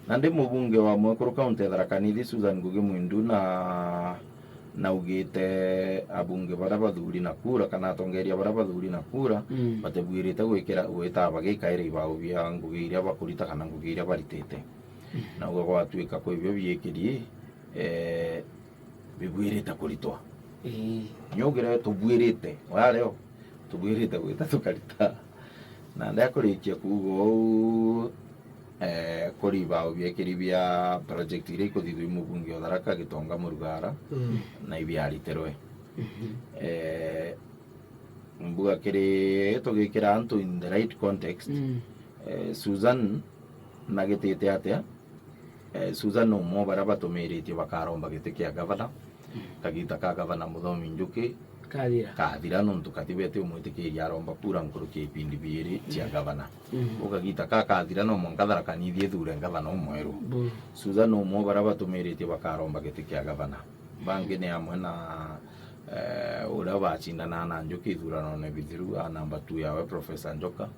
na ndi mubunge wa Mwekuru County Tharaka Nithi Susan Ngugi Mwindu na ugite abunge bara bathuri na kura kana atongeria bara bathuri na kura batebwirite gwita bagikaire ibao bia Ngugi iria bakurita kana Ngugi iria baritite na ugo gwatuika kwa ibyo biekirie bibwirite kuritwa nyogere tubwirite wareo tubwirite gwita tukarita na ndakurikia kugo kuri ibao biekiri bia project iri kuthithwi mubunge wa Tharaka Gitonga Murugara na ibiariterwe mbuga kiri tugikira antu in the right context Susan nagitite atia Susan no mo bara batumirite bakaromba gite kia gavana kagita ka gavana Muthomi Njuki kathira nontu katibete umwitikiria aromba kura nkuru kipindi biri cia gavana ukagita ka kathira no monka Tharaka Nithi thure gavana umweru Susan no mo bara batumirite bakaromba gite kia gavana bangi ni amwe na ura bachindana na Njuki thurano ne bithiru a number 2 yawe Professor Njoka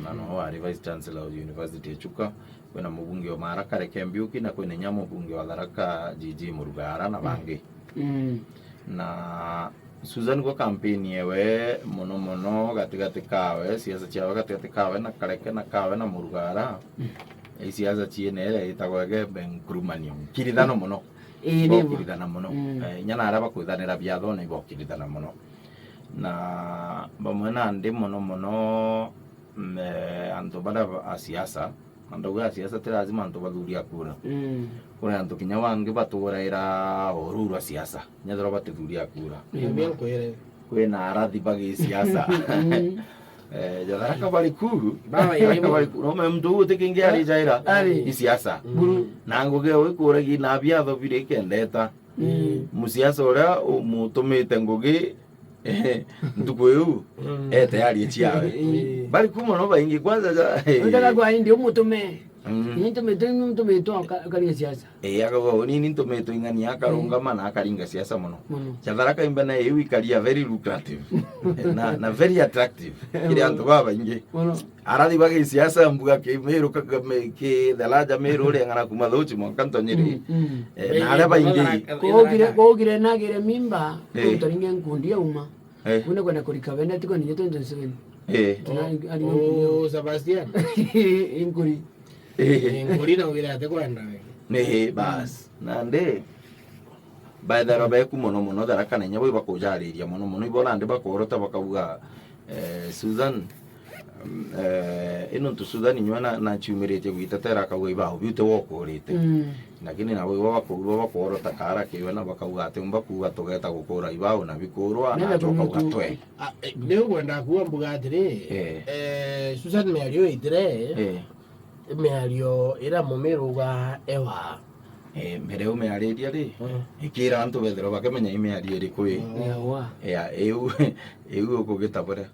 na no wa Vice Chancellor of University Chuka kwena mubunge wa Maraka Rekembiuki na kwena nyamo mubunge wa Tharaka GG Murugara na bangi na Susan go campaign yewe mono gatigati kawe siasa ciawe gatigati kawe na Kareke na kawe na Murugara siasa cienere itagwege benkrumanium kirithano muno kirithana muno nyana araba kwithanira biatho na ibokirithana muno na bamwe na ndi muno antu bada a siasa andu ya siasa tira lazima antu bathuria kura kuna antu kinya wangi baturaira oruru a siasa nyathoro batithuria kura kwena arathi bagi siasa Tharaka bali kuru no mtu utikingia ari jaira i siasa na Ngugi wikura gi na biatho bire kendeta musiasa ora umutumite Ngugi ndukuyu tayari chiawe bali kuma no baingi kwanza ndaka kwa ndio mutume nitume to akaringa siasa akago ni nitume to ingani akarunga mana akaringa siasa muno Tharaka imbana yewi karia very lucrative na very attractive ile antu baba ingi arathi bagi siasa mbuga ke meru ke dalaja meru le ngana kuma dochi mo kanto nyiri na araba ingi kogire nagire mimba kutoringe nkundia uma kuna kwenda kulikabenda tiko ni 2027 Sebastian inkuri na ugira ate kwenda ne bas nande baidara beku mono Tharaka na nyabo bakujariria mono ibona ndi bakorota bakabuga Susan ino tu Sudan nywana na chumirete gwitatera kawe baho bite wokorete lakini nawe wakorota kara kiwe na bakauga ate mbakuga togeta gukora ibao na bikorwa na joka ugatwe leo kwenda kuwa mbuga atiri Susan meario itire meario ira momero ga ewa mbere umeariria ri ikira antu bethero bakemenya imeario ri kwi eu ukugitabura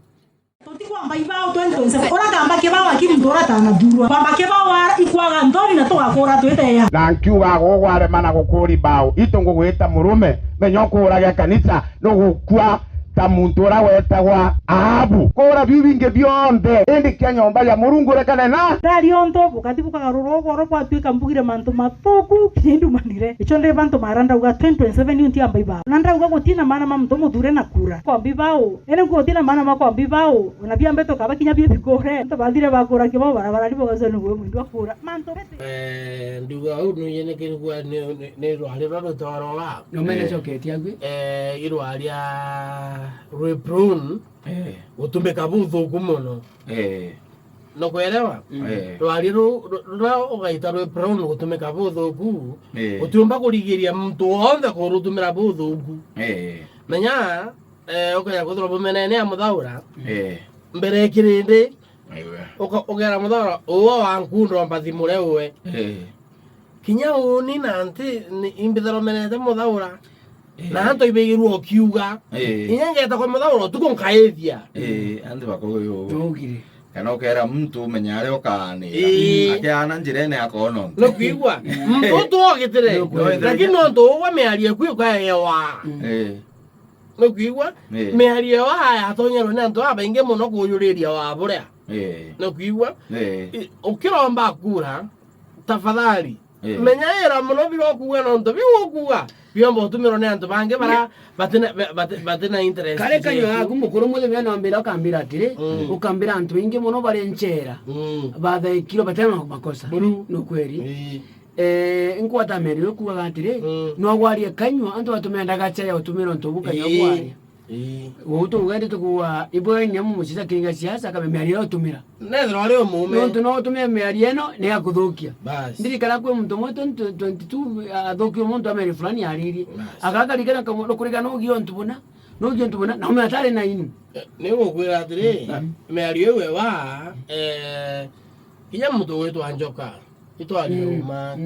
kwamba ibao 2027 ora kamba kibao akiri ndora tana durwa kwamba kibao ara ikwaga ndori na toga kura twete na nkiuga gogware mana gukuri bao itungu gwita murume menyo kurage kanisa no gukua ta muntu ura wetagwa Ahabu kora biu binge bionde indi kia nyomba ya Murungu rekane na rari onto bukati bukagaruro goro kwatuika mbugire mantu matoku kindu manire icho ndi bantu maranda uga 2027 yunti amba ibao nanda uga gutina mana mamto muthure na kura kwa bibao ene gutina mana makwa bibao na bia mbeto kaba kinya bia bikore to bathire bakura kibao barabara libo gazano gwe mundu akura manto nduga unu yene kirugwa ne rohale baba torola no mene choketi agwe iro alia reprone utumeka buthu kumuno no kuelewa rwariru ugaita reprone utumeka buthu ku utumba kurigiria mtu wothe kurutumira buthu ku menya ukaya kuthora bumenene ya muthaura mbere kirindi ukera muthaura uwo wankundo mbathimure uwe kinya uni nanti imbithero menete muthaura na hanto ibegirwo kiuga inyengeta kwa muthaura tuko nkaethia andi bakoyo tugire kana ukera mtu menyare okane akiana njirene akono no kuigwa mtu togitire lakini no ndo wa mearie kuigwa yewa no kuigwa mearie wa ya tonyero na ndo abainge muno kuyuriria wa buria no kuigwa ukiromba kura tafadhali menya era muno biro kuwa no ndo biwo kuwa biombo tumiro ne antu bange bara batina interest kale kanyo akumukuru mule bya nambira kambira atire ukambira antu inge muno bare nchera baada ikiro batema makosa no kweri inkwata meriro kuwa atire no gwari kanyo antu batumenda gacha ya utumiro ntubuka nyogwari woto ugende tukuwa ibo nyamu musisa kinga siasa kabe myari utumira nezero ari omume no tumira myari eno ne yakuthukia ndiri kana kwe muntu mwe 22 athukio muntu ameri fulani ariri akakarikana kamodo kurikana ugio ntubona no ugio ntubona na umetare na inu niwo kwira atire myari ewe wa kinya muntu wetu anjoka itwari uma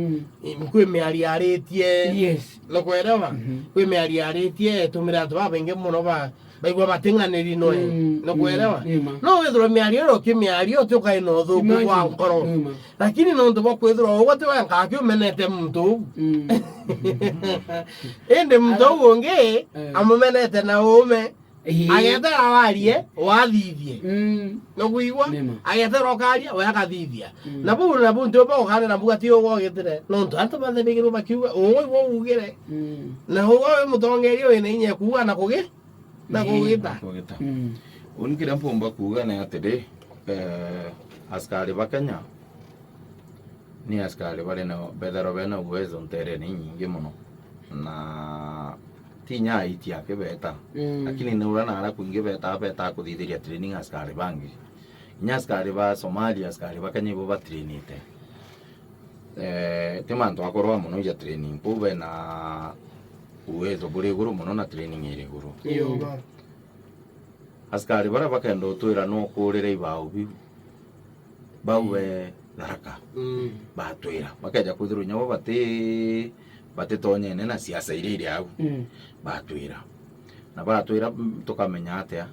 kwe myari aretie yes no kwerawa kwe myari aretie tumira twa benge muno ba baigwa batenganeri noe no kwerawa no wethro myari ro ki myari o tuka ino thuku kwa nkoro lakini no ndo kwethro o wate wa nkaki umenete muntu ende muntu wonge amumenete na ume agete awarie wathithie no kuigwa agete rokaria we akathithia na bu ndo bo kana na buga ti ogo getire no ndo antu bathe bigiru bakiuga ogo wo ugire na ogo we mutongeri we ni nya kuga na kuge na kugita unikira mpomba kuga na atede askari bakanya ni askari bale no bedaro bena uwezo ntere ni nyingi muno na tinya iti yake beta lakini neura na ala kuinge beta kuthithiria training askari bangi nya askari ba Somalia askari bakanye bo ba trainite temanto akorwa muno ya training pube na uwezo bure guru muno na training iri guru askari bara bakendo twira no kurire ibao bi bawe laraka batwira bakaja kuthuru nyabo bate tonyene na siasa iri au batwira na batwira tukamenya atia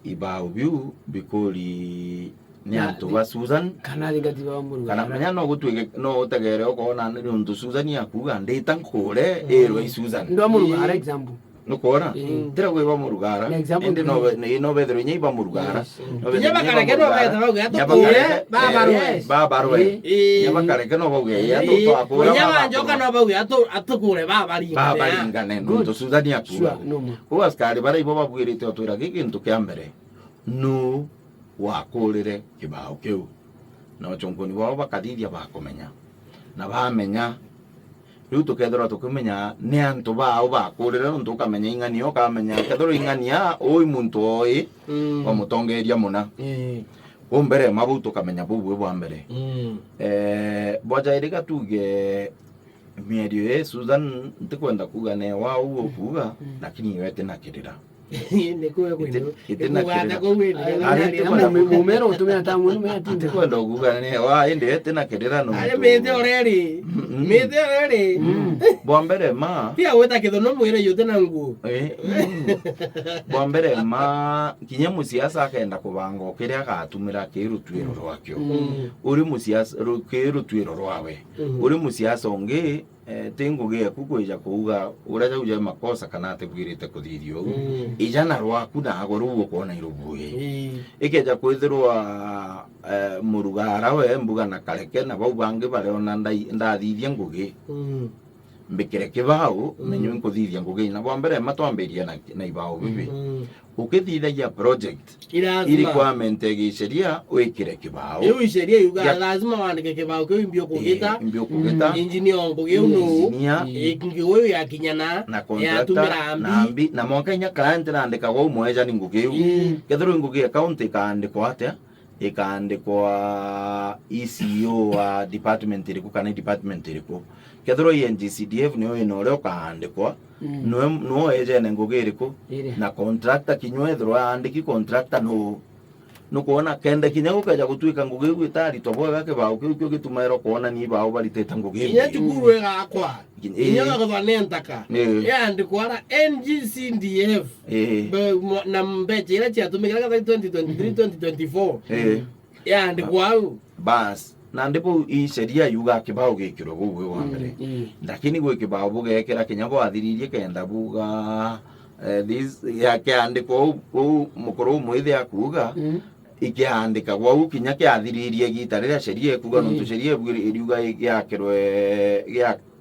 ibao biu bikuri ni antu ba Susan kana ligati ba muru kana menya no gutwige no utegere okona ni untu Susan yakuga ndita nkore ero i Susan ndo muru ara example no kora ndira gwe ba murugara ende no bedro nyi ba murugara nyaba kare ke no bedro ga to ba barwe nyaba kare ke no ba ge ya to akora nyaba njoka no ba ge atukure ba ngane no to Susan yakuga ko askari bara ibo ba bwirite otwira gikintu kya mbere no wakurire kibao kiu na chongoni wao bakathithia bakomenya na bamenya riu tukethora tukumenya ni antu bao bakurire ntu kamenya ing'anio kamenya kethora ing'ania oi muntu oi bamutongeria muna mbere mabu tukamenya bubu bwa mbere bojairika tuge mierio Susan ndikwenda kuga ne wao kuga lakini wete na kirira mumero utumia tamu ni mati kwenda kuga ne wa ende tena kedera no ale mete oreri bombere ma pia weta kidono mwire yote na nguo bombere ma kinye musiasa akaenda kubango kiria gatumira kirutwiro rwakyo uri musiasa kirutwiro rwawe uri musiasa onge tenguge kukwija kuuga uraja uja makosa kana atebwirite kuthithio ijana rwaku na agoru ukona irubuye ikeja kwithirwa murugara we mbuga na kareke na bau bange bare ona ndathithia ngugi mbikire kibao menyo nkuthithia ngugi na bwa mbere matwambiria na ibao bibi ukithithagia project ili kwa mente sheria wekire kibao hiyo sheria yuga lazima waandike kibao kwa mbio kugita engineer ngugi uno ikingi wewe yakinyana ya tumira ambi na mwakanya client naandika wa umweja ni ngugi kethero ngugi account ikaandikwa atia ikaandikwa ECO wa department iriku kana department iriku kethero NGCDF niyo inore kaandikwa no ejene ngugi iriku na contractor kinywe andiki contractor no kuona kende kinyago kaja gutwika ngugi gwitari tobo gake bawo kyo gitumero kuona ni bawo baliteta ngugi inya chukuru gakwa inya gavanentaka yandikwa NGCDF na mbeche ila chatumikira ka 2023 2024 yandikwa bas na ndipo i sheria yuga kibao gikiro gugwe wa mbere lakini gwe kibao bugekera kinyago athiririe kenda buga this ya kiandiko mukoro mwithe akuga ikihandika gwau kinya kiathiririe gita riria sheria ekuga nontu sheria iriuga giakirwe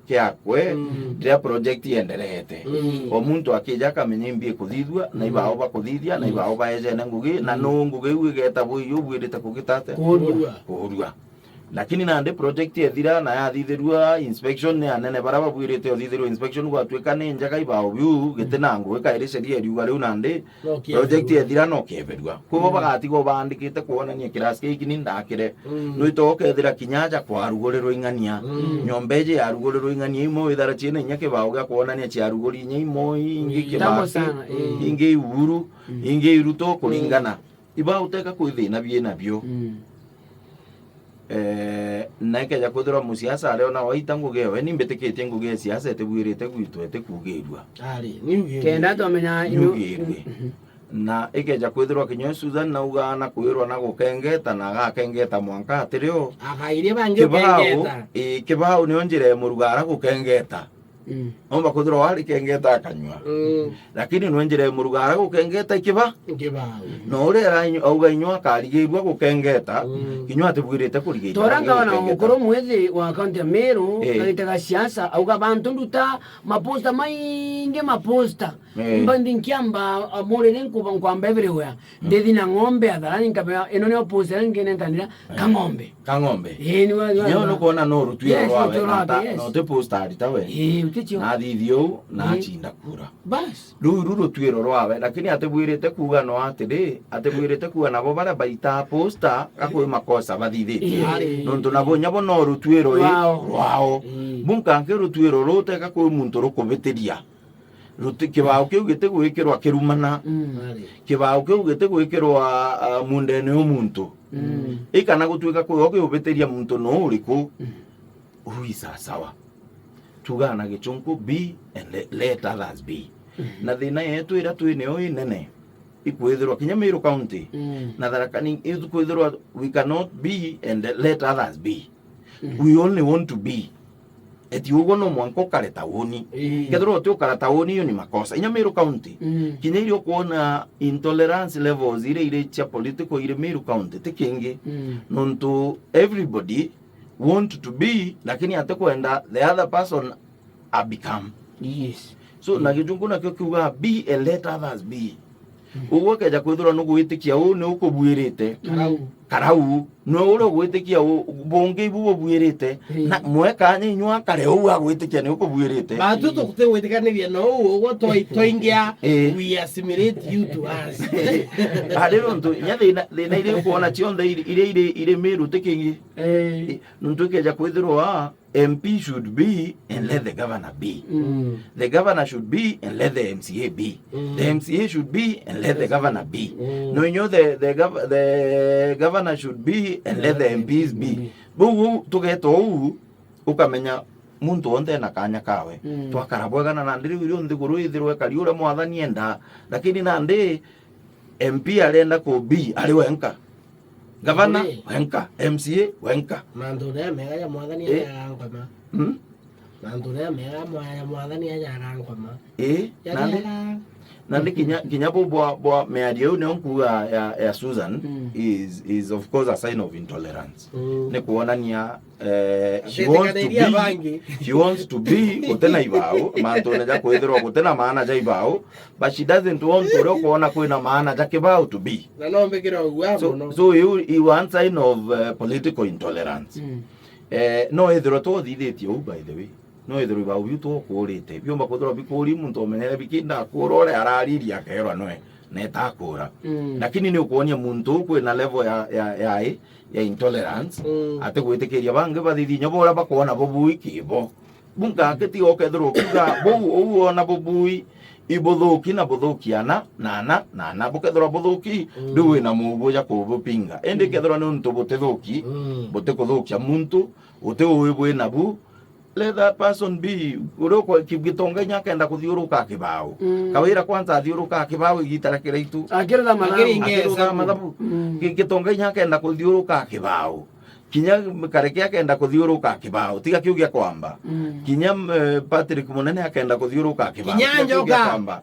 giakwe riria project yenderete o muntu akija akamenya imbie kuthithua na ibao bakuthithia na ibao baejene ngugi na no ngugi iu igetagwo iyo bwirite kugitate kuhurua lakini nande project ethira na yathithirua inspection ne anene baraba bwirite othithirua inspection gwatwika ni njaga ibao biu gitina ngugi kaire sheria iriuga riu nande project ethira no keberua kubo bagatigo bandikite kuonania kirasi giki ni ndakire no itoke ethira kinyaja kwa rugorero ingania nyombeje ya rugorero ingania imo ithara chine nyake bao ga kuonania chia rugori nya imo ingi kibasi ingi uru ingi iruto kulingana ibao uteka kuithina biena bio na ikeja kwithirwa musiasa aria ona waita ngugi we nimbitikitie ngugi ya siasa etebwirite gwitu etekugirua kenda tomenya na ikeja kwithirwa kinyo Susan na uga na kwirwa na gukengeta na agakengeta mwanka atirio akairie bangi kengeta kibao ni onjire murugara gukengeta omba kwithirwa wari kengeta akanywa lakini no njire murugara gukengeta kibao no urera auga inywa karigirwa gukengeta kinywa atebwirite kurigita toranga wana mukuru mwezi wa kaunti ya Meru kaitega siasa auga bantu nduta maposta mainge maposta mbandi nkiamba amore nkuba nkwamba everywhere ndedi na ng'ombe adharani nkaba eno ne oposta ngene nkandira kang'ombe ni wa no kuona no rutwiro rwawe no te posta aritawe na thithio na chinda kura bas ruru twiro rwawe lakini atebwirite kuga no atiri atebwirite kuga nabo bara baita posta akwe makosa bathithiti nontu nabo nyabo no rutwiro wao bunka nke rutwiro rote kakwe muntu rukubitiria ruti kibao kiu gite gwikirwa kirumana kibao kiu gite gwikirwa mundene omuntu ikana gutwika kwe okubitiria muntu no uriku uisa sawa tugana gichunku be and let others be na thina yetu ira twineo inene ikwithirwa kinya Meru County na Tharaka-Nithi ikwithirwa we cannot be and let others be we only want to be eti ugo no mwanko kareta woni kethirwa tu kareta woni yo ni makosa inya Meru County kinya irio kuona intolerance levels ire cha political ire Meru County tikingi nontu everybody want to be lakini atakwenda the other person become so na gijungu na kiuga be and let others be ugo keja kwithura no gwitikia u ni ukubwirite karau no uro gwitikia bonge ibu bwirite na mweka nywa kare u agwitikia ni ukubwirite batu tukute gwitikanithia no ugo toingia we assimilate you to us adero nto nyathina thina ile kuona cionde ile Meru tikingi nuntu keja kwithirwa MP should be and let the governor be. The governor should be and let the MCA be. The MCA should be and let the governor be. No, you know the governor should be and let the MPs be. Bugu tugeto ukamenya muntu onde na kanya kawe. Twakarabwagana na ndiri uri ndi guru ithirwe kari ure mwathani enda lakini nande MP arenda ko B ari wenka. Gavana wenka, MCA wenka. Mandure mega ya mwathani ya ngoma. Mandure mega ya mwathani ya ngoma. Nandi kinya bo meadio ne onkuga ya Susan is of course a sign of intolerance. Ne kuonania she wants to be kutena ibao manto na ja kwethirwa kutena maana ja ibao but she doesn't want to kuona kwina maana ja kibao to be na no mbekira ugwa no so you want sign of political intolerance no ethiro to thithitio by the way no ethiro ibao bitu kurite biomba kuthira bikuri muntu omenere bikinda kurore arariria kerwa noe netakura lakini ni ukuonia muntu kwina level ya intolerance ate gwitikiria bange bathithi nyobora bakona bobui kibo bunga aketi okethiro kuga bo ona bobui ibothoki na bothokiana na bukethira bothoki nduwe na mubuja kubupinga ende kethira ni untu butithoki butikuthokia muntu utiwe nabu let that person be uroko kigitonga nyaka enda kuthiuruka kibao kawira kwanza athiuruka kibao igitara kiraitu akirira mathabu kigitonga nyaka enda kuthiuruka kibao kinya kareke akaenda kuthiuruka kibao tiga kiugia kwamba kinya Patrick Munene akaenda kuthiuruka kibao kinya njoka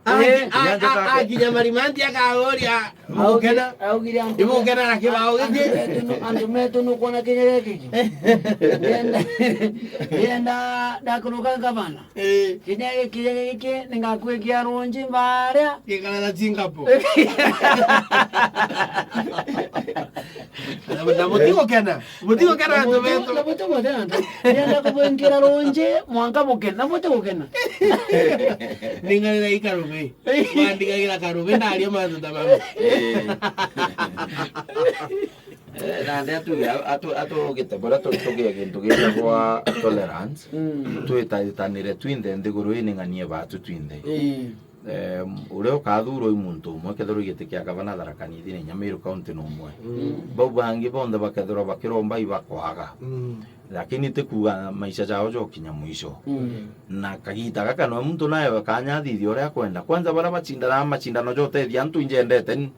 kinya marimanti akaoria mukena imukena na kibao giki andu metu no kona kinya giki yenda ndakuruka ngabana kinya giki ningakwekia runji mbaria kikala na Singapore Butigo kena andu metu butigo kena yenda kubengera runji mwanga mukena butigo kena ningalira ikarume mandikagira karume ndario mandu tamama nande atu gitebora tugia gintu gitagwa tolerance twitaitanire twinthe nthiguru ining'anie batu twinthe uria ukathurwo i muntu umwe kethirwo giti kia gavana Tharaka Nithi ni Nyamira county no umwe bau bangi bonthe bakethirwo bakiromba ibakwaga lakini tikuga maisha jao jokinya mwisho na kagita gaka no muntu naye kanyathithia uria kwenda kwanza bara macindano jotethia antu injendete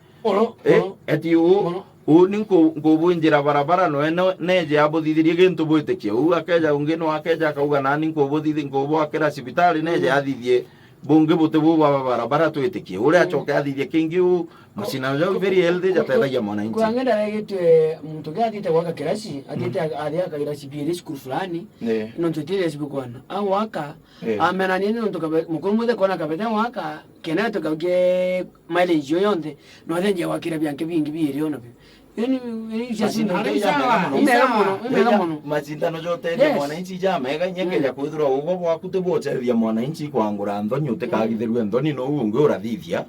eti u ninkubunjira barabara no neje abuthithirie gintu bwitikie u akeja ungi no akeja akauga nani nkubuthithia nkubwakira cibitari neje athithie bungi buti buba barabara twitikie uria acoke athithie kingi u macindano jao very healthy jatethagia mwananchi kwangenda regitwe muntu gathite gwaka kirasi athite athia kirasi biri school fulani no tutire sibukwana au waka amena nini ntoka mukuru muthe kona kabete waka kena tukauge mileage yoyonde no athenje wakira byanke bingi biri ona yani macindano joteithia mwananchi jamega nyekeja kwithirwa ugo bwaku tibucerithia mwananchi kwangura nthoni utikagithirwe nthoni no ungi urathithia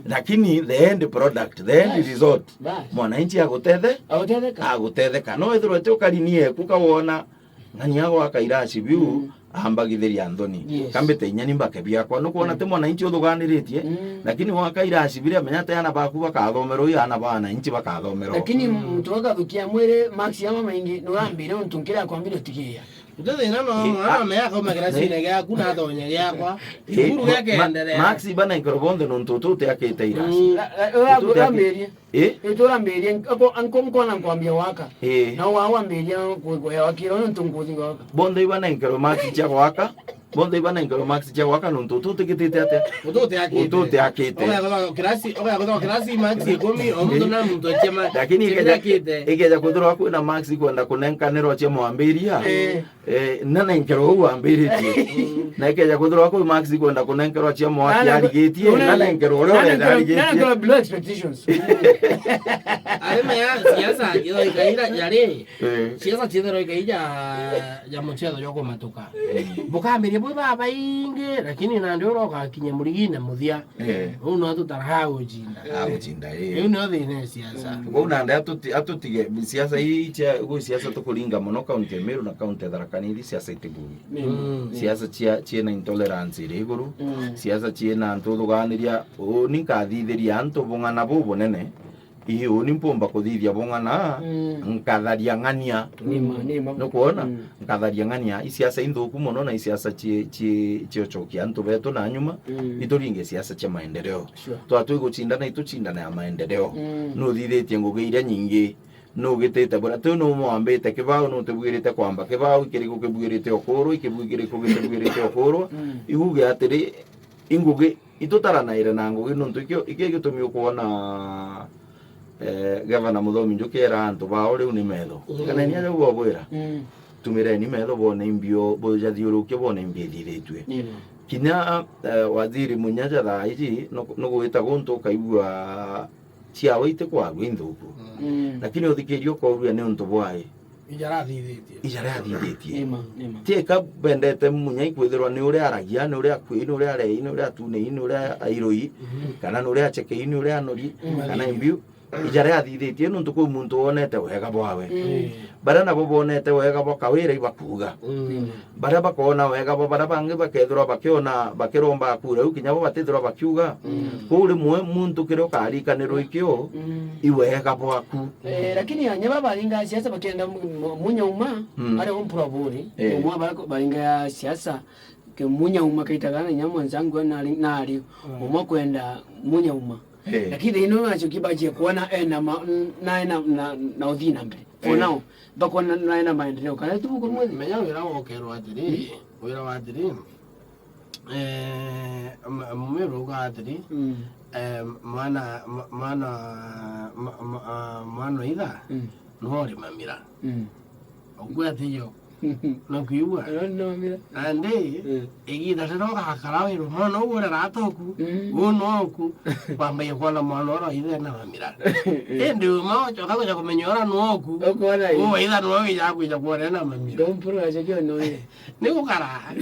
lakini the end product the end result mwananchi agutetheka no ithirwa tukarinie kukawona ng'ania gwaka irasi biu ambagithiria nthoni kambite inyani mbake biakwa no kuona te mwananchi uthuganiritie lakini waka irasi biria menyate ana baku bakathomerwo yana bana inchi bakathomerwo lakini mtu wakathukia mwire max yama maingi no rambire ntunkira kwambire tigia Utete no meaka umagrasine gyaku na thonya gyakwa cukuru gyakenderea max bana inkorobonde no ntutu te akite irasi urambirie urambirie anko mkona kwambia waka na wawambirie kugoya wakiro ntunguthi waka bonde bana inkoro max cha waka bonde bana inkoro max cha waka no ntutu tikitite ate utote akite oga kirasi max ikomi omuntu na muntu chema lakini ikeja kuthirwa kwina max kwenda kunenkanirwo cha mwambiria nana inkoro uambiritie na ikeja kuthirwa kwi max kwenda kunenkerwa cha mwaki arigitie nana inkoro uri arigitie nana below expectations alema ya siasa yo ikaira yare siasa chithero ikaija ya mchezo yoko matuka bukambirie bwe baba inge lakini na ndio roka kinyamurigina muthia uno atutarahau jinda uno thine siasa bona nda atutige siasa hii cha siasa tukuringa muno county Meru na county Tharaka Nithi siasa itibugi siasa chia na intolerance iri iguru siasa chia na ntuthuganiria ninkathithiria antu bung'ana bubu nene ihe uni mpomba kuthithia bung'ana nkatharia ng'ania no kuona nkatharia ng'ania isiasa inthuku muno na isiasa chiochokia antu betu na nyuma ituringe siasa cha maendeleo twatu guchindana ituchindana ya maendeleo no thithitie ngugeire nyingi no gitete bora tu no mwambite kibao no tebwirite kwamba kibao ikiriko kibwirite okoro ikibwiriko kibwirite okoro iguge atiri inguge itutarana ire na nguge no ntukio ikigitumi kuona gavana Muthomi njukera antu bao riu ni metho kana ni ajo bwira tumire ni metho bone imbio boja thiuruke bone imbie thiritwe kinya waziri Munyaja thaa ici no gwita guntu kaigua cia waite kwa gwinthuku lakini uthikirio kwa uria ni untu bwai ijarathithitie tika bendete munya ikwithirwa ni uria aragia ni uria kwi ni uria rei ni uria tunei ni uria airoi kana ni uria chekei ni uria nori kana imbiu ijarathithitie nuntu kwi muntu wonete wega bwawe bara nabo bonete wega bwa kawira ibakuga bara bakona wega bwa bara bangi bakethirwa bakiona bakiromba kura ukinyabo batithirwa bakiuga kuri mwe muntu kiro karikaniro ikio iwega bwaku lakini anyaba baringa siasa bakenda munya uma ari umpura buri umwa baringa siasa ke munya uma kaitagana nyamwa nzangu nari umwa kwenda munya uma lakini ino nacho kibaje kuona na udhina mbele for now thoko naina maendeleo kana tu buku mwezi menya wira wokerwa atiri wira wa atiri mumero ga atiri mana ida no ri mamira ogwe atiyo no kiwa no mira ande igida se no ga karawe ro no ora ratoku uno ku kwamba yakona mwana ora ida na mamira ende ma cho ka kumenyora no ku okona o ida no ya ku ya kuona na mamira don't pro aje kyo no ni ko kara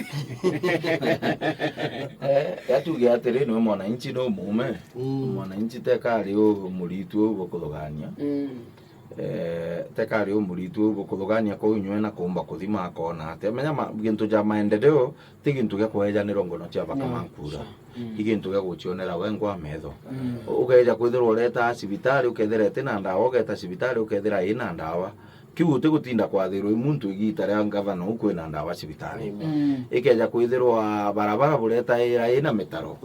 yatuge atiri no mwananchi no mume mwananchi tekari o muritu bokologania tekari o muritu bokologania ko nywena kumba kuthima akona ate menya gintu ja maendeleo ti gintu gya kweja ni rongono cia bakamankura igintu gya guchionera wengwa metho ugeja kwithirwo leta cibitari uketherete na ndawa ugeta cibitari ukethira ina ndawa kiu te gutinda kwathirwo muntu igita ria ngavana ukwe na ndawa cibitari ikeja kwithirwa barabara bureta ina mitaro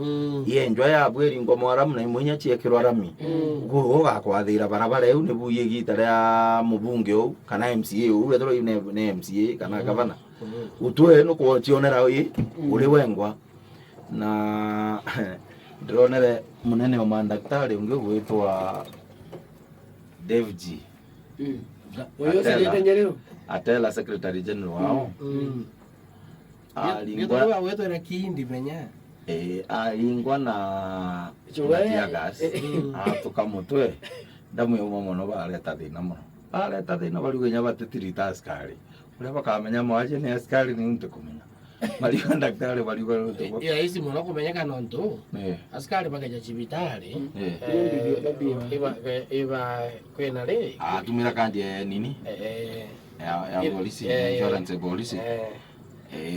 yenjwa ya bweri ngomo aramu na imunya ciekirwa rami guo gakwathira barabara eu nibu igita ria mubunge u kana MCA u wethirwo ne MCA kana gavana utwe no kuotionera uri wengwa na ndronere munene wa mandaktari ungi gwitwa Devji Atela secretary general wao alingwa wewe na kindi menya alingwa na ya gas tukamutwe ndamu yo mono baleta thina muno baleta thina baligenya batetirita askari ule bakamenya mwaje ni askari ni mtu kumenya Mario daktari baligwa ruto ya hizi muno kumenya kanonto askari bakaja cibitari iba kwena le tumira kandi nini ya polisi insurance polisi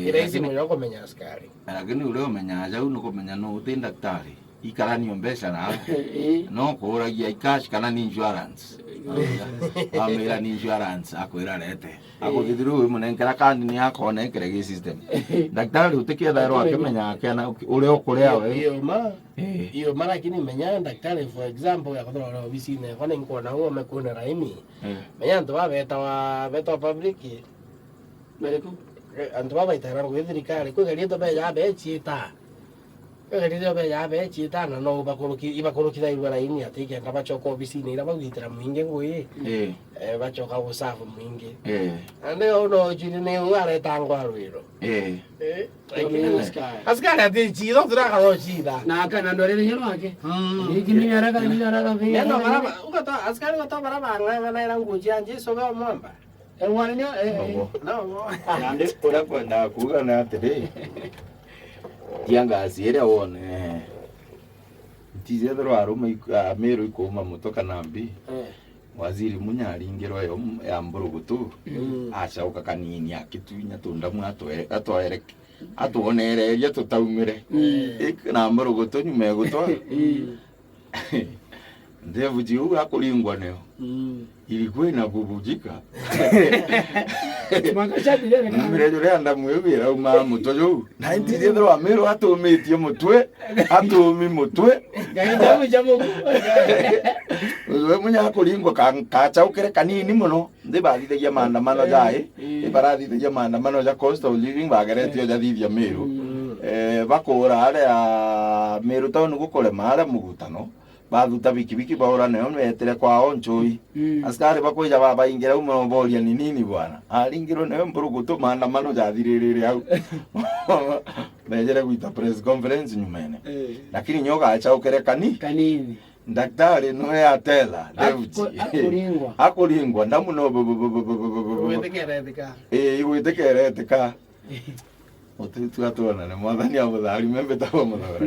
ira hizi muno kumenya askari lakini ule umenya aja uno kumenya no utin daktari ikarani ombesha na no kuragia ikash kana ni insurance amira ni insurance akwira lete akugithiru uyu munenkera kandi ni akona ekirege system daktari utikia thairo akimenya kana ule okuria we iyo mara lakini menya daktari for example yakothora obisi ne kone nkona huo mekuna raimi menya ndo beta public mereko andu baitara gwithirikari kugeria be ya be chita kugeria be ya be chita na no bakorokitha irwa ini atike ngaba choko obisi ne iraba gwitira mwinge ngui bachoka gusafu mwingi ande ono jini ne ngare tangwa rwiro askari ati chido turaka ro chida na kana ndorere hero ake ikini haraka vile no baraba ukata askari wata baraba nganga na nguji anje sobe mwamba mwana ni no ande ora kwenda kuga na atiri tianga asiere one tizedro aruma amero ikoma mutoka nambi waziri munyaringiro yo ya mburugutu acauka kanini akitunya tunda atwere atuonereria tutaumire na mburugutu nyume gutwa ndevu jiu akulingwa neo ilikuwa inabubujika makachatire mire jure anda mwebira uma mutojo na intithero amero atumitie mutwe atumi mutwe gaita mujamo we munya kulingwa kachaukire kanini muno ndibathithagia maandamano jai ibarathithagia maandamano ja cost of living bageretio jathithia miru bakura aria miru tauni gukore mara mugutano bathuta bikibiki baura nayo metere kwao njoi askari bakoija baba ingira umo boria ni nini bwana alingiro nayo mburugutu maandamano jathirire au mejere kuita press conference nyumene lakini nyoka achaukire kanini daktari no ya tela akulingwa ndamuno igwitekeretika otu tuatona na mwathani abudhari membe tawo muthora